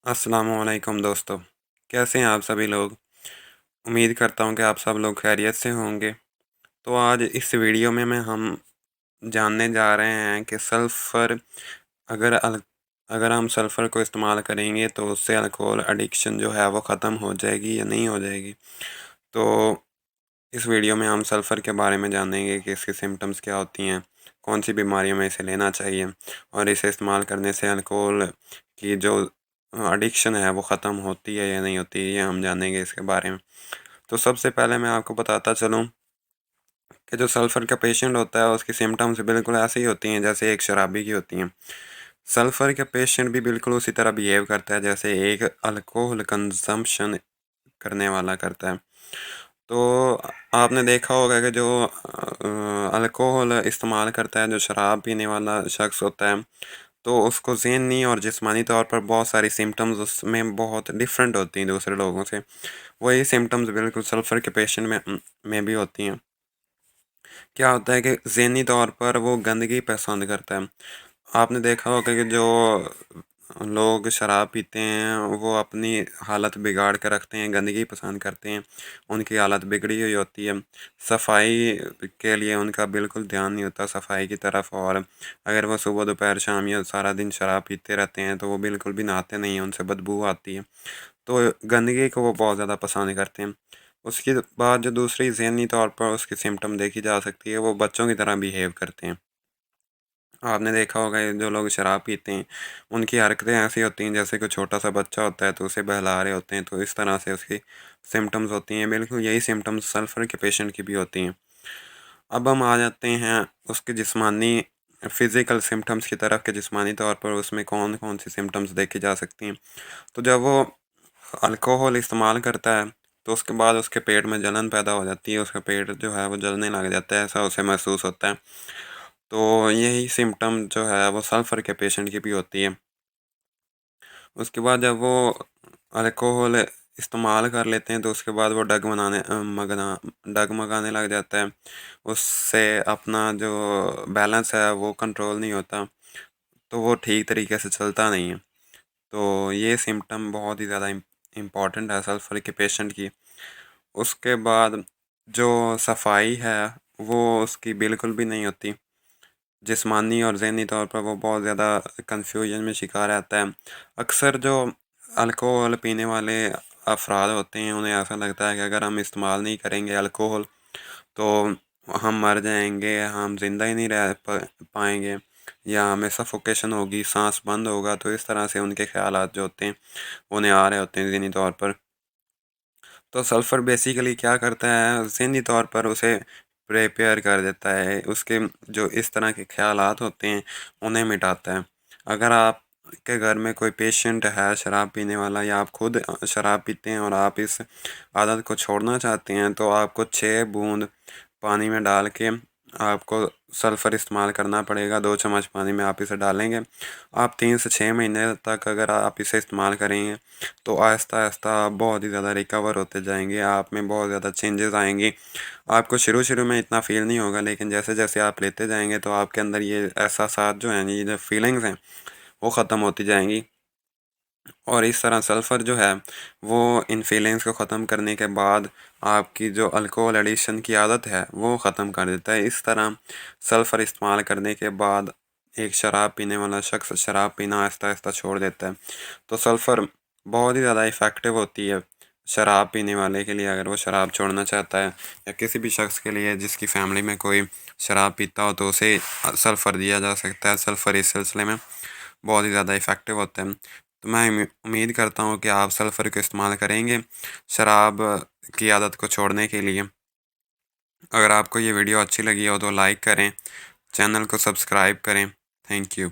अस्सलामुअलैकुम दोस्तों, कैसे हैं आप सभी लोग। उम्मीद करता हूं कि आप सब लोग खैरियत से होंगे। तो आज इस वीडियो में हम जानने जा रहे हैं कि सल्फ़र अगर अल अगर हम सल्फ़र को इस्तेमाल करेंगे तो उससे अल्कोहल एडिक्शन जो है वो ख़त्म हो जाएगी या नहीं हो जाएगी। तो इस वीडियो में हम सल्फ़र के बारे में जानेंगे कि इसकी सिम्पटम्स क्या होती हैं, कौन सी बीमारियों में इसे लेना चाहिए और इसे इस्तेमाल करने से अल्कोहल की जो एडिक्शन है वो ख़त्म होती है या नहीं होती, ये हम जानेंगे इसके बारे में। तो सबसे पहले मैं आपको बताता चलूँ कि जो सल्फ़र का पेशेंट होता है उसकी सिम्पटम्स बिल्कुल ऐसे ही होती हैं जैसे एक शराबी की होती हैं। सल्फ़र का पेशेंट भी बिल्कुल उसी तरह बिहेव करता है जैसे एक अल्कोहल कंज़म्पशन करने वाला करता है। तो आपने देखा होगा कि जो अल्कोहल इस्तेमाल करता है, जो शराब पीने वाला शख्स होता है, तो उसको ज़हनी और जिस्मानी तौर पर बहुत सारी सिम्पटम्स उसमें बहुत डिफरेंट होती हैं दूसरे लोगों से। वही सिम्पटम्स बिल्कुल सल्फ़र के पेशेंट में भी होती हैं। क्या होता है कि ज़हनी तौर पर वो गंदगी पसंद करता है। आपने देखा होगा कि जो लोग शराब पीते हैं वो अपनी हालत बिगाड़ कर रखते हैं, गंदगी पसंद करते हैं, उनकी हालत बिगड़ी हुई होती है। सफाई के लिए उनका बिल्कुल ध्यान नहीं होता सफाई की तरफ, और अगर वो सुबह दोपहर शाम या सारा दिन शराब पीते रहते हैं तो वो बिल्कुल भी नहाते नहीं हैं, उनसे बदबू आती है। तो गंदगी को वो बहुत ज़्यादा पसंद करते हैं। उसके बाद जो दूसरी ज़हनी तौर पर उसकी सिम्पटम देखी जा सकती है, वो बच्चों की तरह बिहेव करते हैं। आपने देखा होगा ये जो लोग शराब पीते हैं, उनकी हरकतें ऐसी होती हैं जैसे कोई छोटा-सा बच्चा होता है तो उसे बहला रहे होते हैं, तो इस तरह से उसकी सिम्पटम्स होती हैं। बिल्कुल यही सिम्पटम्स सल्फ़र के पेशेंट की भी होती हैं। अब हम आ जाते हैं उसके जिस्मानी फ़िज़िकल सिम्पटम्स की तरफ, कि जिस्मानी तौर पर उसमें कौन-कौन सी सिम्पटम्स देखी जा सकती हैं। तो जब वो अल्कोहल इस्तेमाल करता है, तो उसके बाद उसके पेट में जलन पैदा हो जाती है, उसका पेट जो है वो जलने लग जाता है, ऐसा उसे महसूस होता है। तो यही सिम्पटम जो है वो सल्फ़र के पेशेंट की भी होती है। उसके बाद जब वो अल्कोहल इस्तेमाल कर लेते हैं तो उसके बाद वो डगमगाने लग जाता है। उससे अपना जो बैलेंस है वो कंट्रोल नहीं होता, तो वो ठीक तरीके से चलता नहीं है। तो ये सिम्पटम बहुत ही ज़्यादा इम्पॉर्टेंट है सल्फ़र के पेशेंट की। उसके बाद जो सफाई है वो उसकी बिल्कुल भी नहीं होती। जिस्मानी और ज़हनी तौर पर वो बहुत ज़्यादा कन्फ्यूजन में शिकार रहता है। अक्सर जो अल्कोहल पीने वाले अफ़राद होते हैं उन्हें ऐसा लगता है कि अगर हम इस्तेमाल नहीं करेंगे अल्कोहल तो हम मर जाएँगे, हम ज़िंदा ही नहीं रह पाएँगे, या हमें सफोकेशन होगी, साँस बंद होगा। तो इस तरह से उनके ख़यालात जो होते हैं उन्हें आ रहे होते हैं ज़हनी तौर पर। तो सल्फ़र बेसिकली क्या करता है, ज़हनी तौर पर उसे प्रिपेयर कर देता है, उसके जो इस तरह के ख़यालात होते हैं उन्हें मिटाता है। अगर आपके घर में कोई पेशेंट है शराब पीने वाला, या आप खुद शराब पीते हैं और आप इस आदत को छोड़ना चाहते हैं, तो आपको 6 बूंद पानी में डाल के आपको सल्फ़र इस्तेमाल करना पड़ेगा। 2 चम्मच पानी में आप इसे डालेंगे। आप 3 से 6 महीने तक अगर आप इसे इस्तेमाल करेंगे तो आहिस्ता-आहिस्ता आप बहुत ही ज़्यादा रिकवर होते जाएँगे, आप में बहुत ज़्यादा चेंजेज़ आएँगी। आपको शुरू-शुरू में इतना फ़ील नहीं होगा, लेकिन जैसे-जैसे आप लेते जाएँगे तो आपके अंदर ये एहसासात जो हैं, ये जो फीलिंग्स हैं, वो ख़त्म होती जाएँगी। और इस तरह सल्फ़र जो है वो इन फीलिंग्स को ख़त्म करने के बाद आपकी जो अल्कोहल एडिक्शन की आदत है वो ख़त्म कर देता है। इस तरह सल्फ़र इस्तेमाल करने के बाद एक शराब पीने वाला शख्स शराब पीना आहिस्ता-आहिस्ता छोड़ देता है। तो सल्फ़र बहुत ही ज़्यादा इफ़ेक्टिव होती है शराब पीने वाले के लिए, अगर वो शराब छोड़ना चाहता है, या किसी भी शख्स के लिए जिसकी फ़ैमिली में कोई शराब पीता हो तो उसे सल्फ़र दिया जा सकता है। सल्फ़र इस सिलसिले में बहुत ही ज़्यादा इफ़ेक्टिव होता है। तो मैं उम्मीद करता हूँ कि आप सल्फ़र का इस्तेमाल करेंगे शराब की आदत को छोड़ने के लिए। अगर आपको ये वीडियो अच्छी लगी हो तो लाइक करें, चैनल को सब्सक्राइब करें। Thank you.